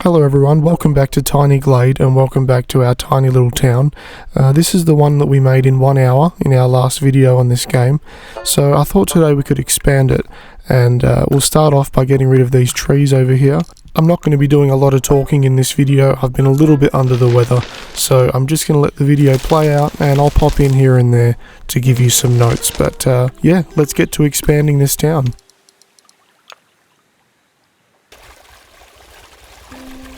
Hello everyone, welcome back to Tiny Glade and welcome back to our tiny little town. This is the one that we made in 1 hour in our last video on this game. So I thought today we could expand it and we'll start off by getting rid of these trees over here. I'm not going to be doing a lot of talking in this video. I've been a little bit under the weather, so I'm just going to let the video play out and I'll pop in here and there to give you some notes. But yeah, let's get to expanding this town.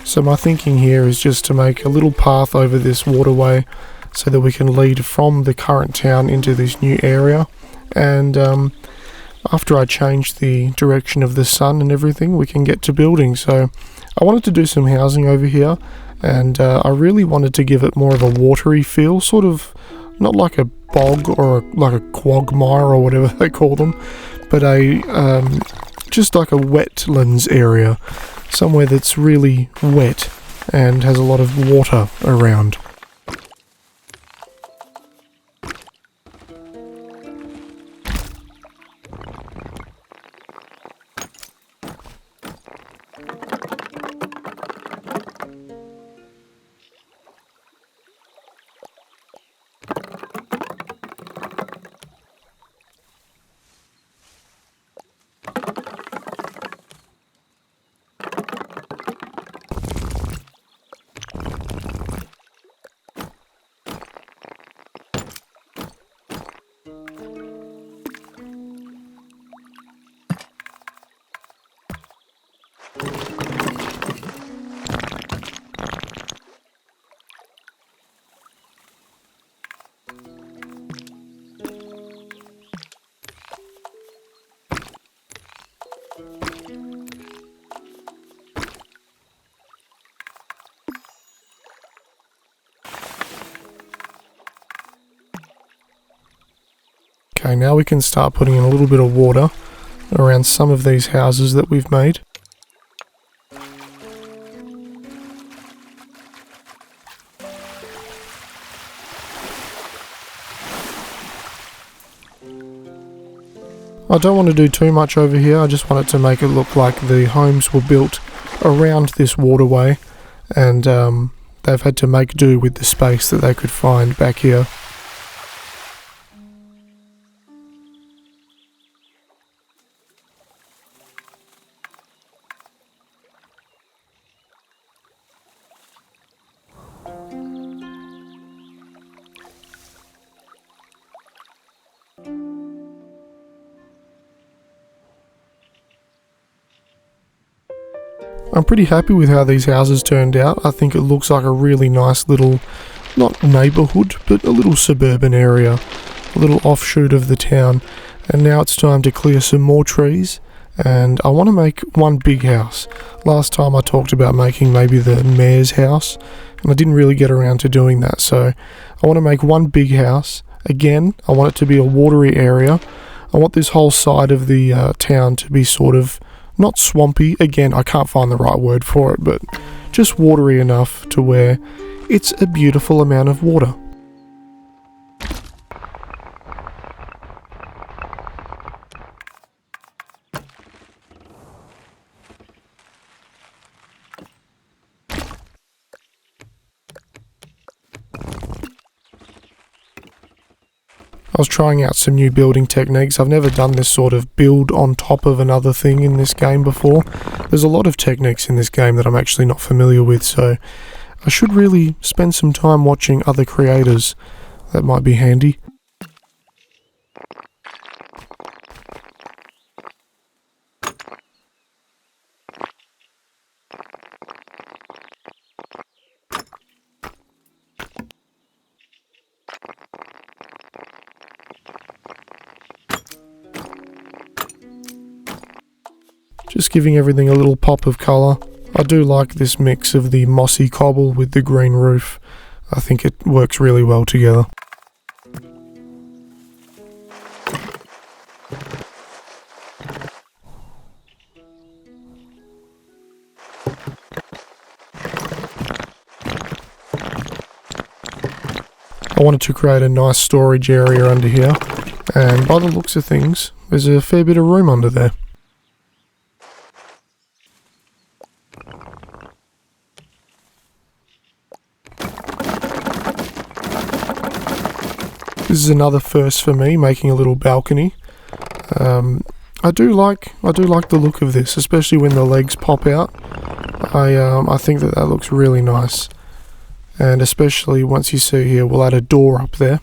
So my thinking here is just to make a little path over this waterway so that we can lead from the current town into this new area. And after I change the direction of the sun and everything, we can get to building. So I wanted to do some housing over here, and I really wanted to give it more of a watery feel, sort of not like a bog or like a quagmire or whatever they call them, but just like a wetlands area. Somewhere that's really wet and has a lot of water around. Okay, now we can start putting in a little bit of water around some of these houses that we've made. I don't want to do too much over here. I just want it to make it look like the homes were built around this waterway, and they've had to make do with the space that they could find back here. I'm pretty happy with how these houses turned out. I think it looks like a really nice little, not neighbourhood, but a little suburban area, a little offshoot of the town. And now it's time to clear some more trees, and I want to make one big house. Last time I talked about making maybe the mayor's house, and I didn't really get around to doing that, so I want to make one big house. Again, I want it to be a watery area. I want this whole side of the town to be sort of not swampy. Again, I can't find the right word for it, but just watery enough to where it's a beautiful amount of water. I was trying out some new building techniques. I've never done this sort of build on top of another thing in this game before. There's a lot of techniques in this game that I'm actually not familiar with, so I should really spend some time watching other creators. That might be handy. Just giving everything a little pop of colour. I do like this mix of the mossy cobble with the green roof. I think it works really well together. I wanted to create a nice storage area under here, and by the looks of things, there's a fair bit of room under there. This is another first for me, making a little balcony. I do like the look of this, especially when the legs pop out. I think that looks really nice, and especially once you see here, we'll add a door up there.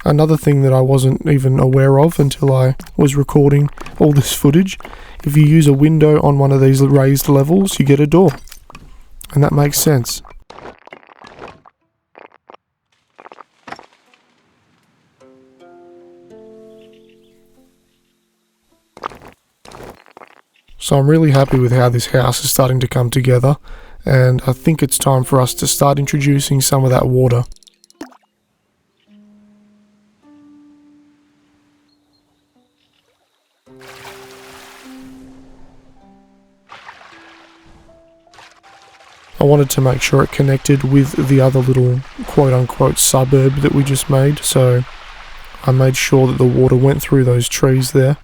Another thing that I wasn't even aware of until I was recording all this footage: if you use a window on one of these raised levels, you get a door, and that makes sense. So I'm really happy with how this house is starting to come together, and I think it's time for us to start introducing some of that water. I wanted to make sure it connected with the other little quote-unquote suburb that we just made, so I made sure that the water went through those trees there.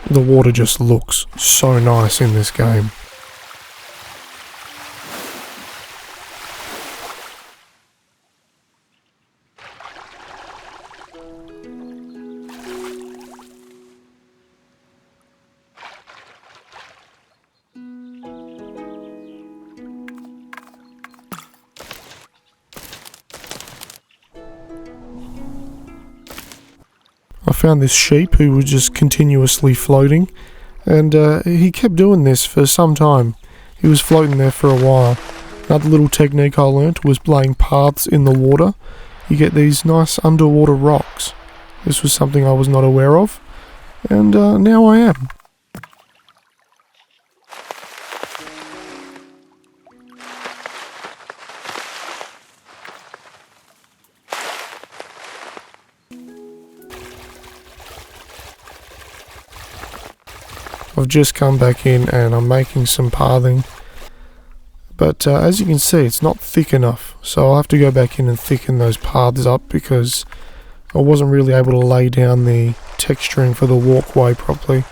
The water just looks so nice in this game. I found this sheep who was just continuously floating, and he kept doing this for some time. He was floating there for a while. Another little technique I learnt was laying paths in the water. You get these nice underwater rocks. This was something I was not aware of, and now I am. I've just come back in and I'm making some pathing, but as you can see, it's not thick enough, so I'll have to go back in and thicken those paths up because I wasn't really able to lay down the texturing for the walkway properly.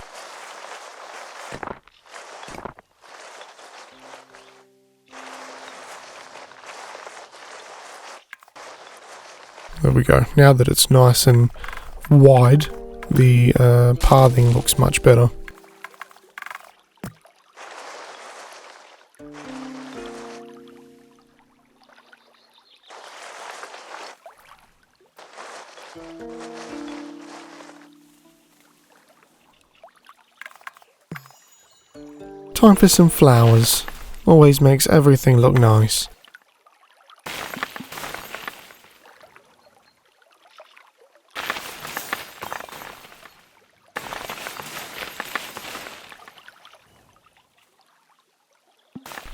There we go. Now that it's nice and wide, the pathing looks much better. Time for some flowers. Always makes everything look nice.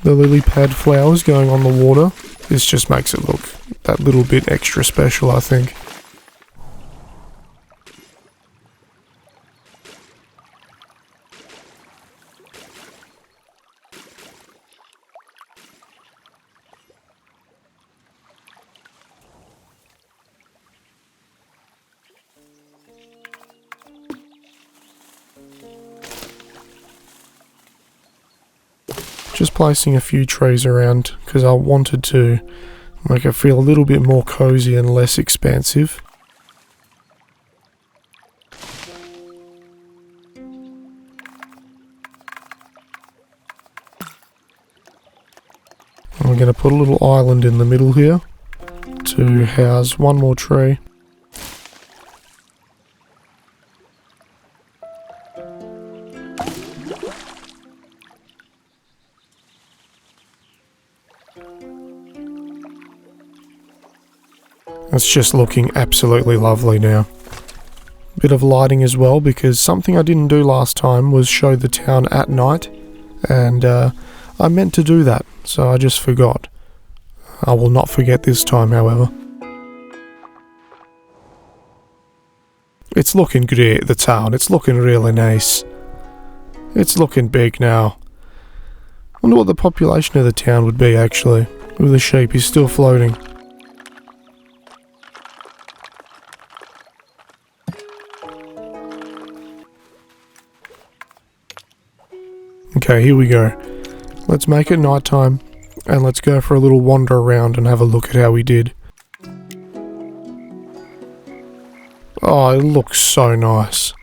The lily pad flowers going on the water, this just makes it look that little bit extra special, I think. Just placing a few trees around because I wanted to make it feel a little bit more cozy and less expansive. And we're going to put a little island in the middle here to house one more tree. It's just looking absolutely lovely now. Bit of lighting as well, because something I didn't do last time was show the town at night, and I meant to do that, so I just forgot. I will not forget this time, however. It's looking great, the town. It's looking really nice. It's looking big now. I wonder what the population of the town would be, actually, with the sheep. He's still floating. Okay, here we go. Let's make it nighttime, and let's go for a little wander around and have a look at how we did. Oh, it looks so nice.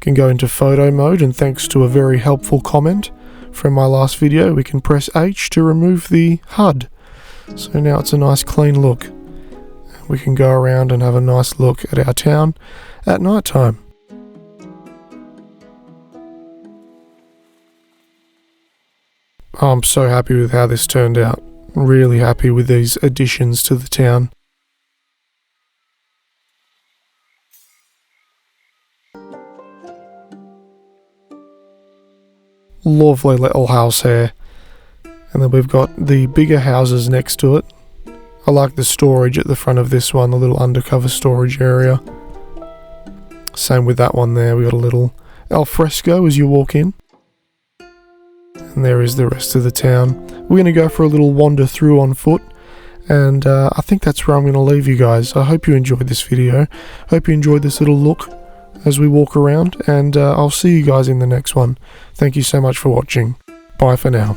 Can go into photo mode, and thanks to a very helpful comment from my last video, we can press H to remove the HUD. So now it's a nice clean look. We can go around and have a nice look at our town at night time. I'm so happy with how this turned out. Really happy with these additions to the town. Lovely little house here. And then we've got the bigger houses next to it. I like the storage at the front of this one, the little undercover storage area. Same with that one there, we got a little alfresco as you walk in. And there is the rest of the town. We're going to go for a little wander through on foot. And I think that's where I'm going to leave you guys. I hope you enjoyed this video. Hope you enjoyed this little look as we walk around. And I'll see you guys in the next one. Thank you so much for watching. Bye for now.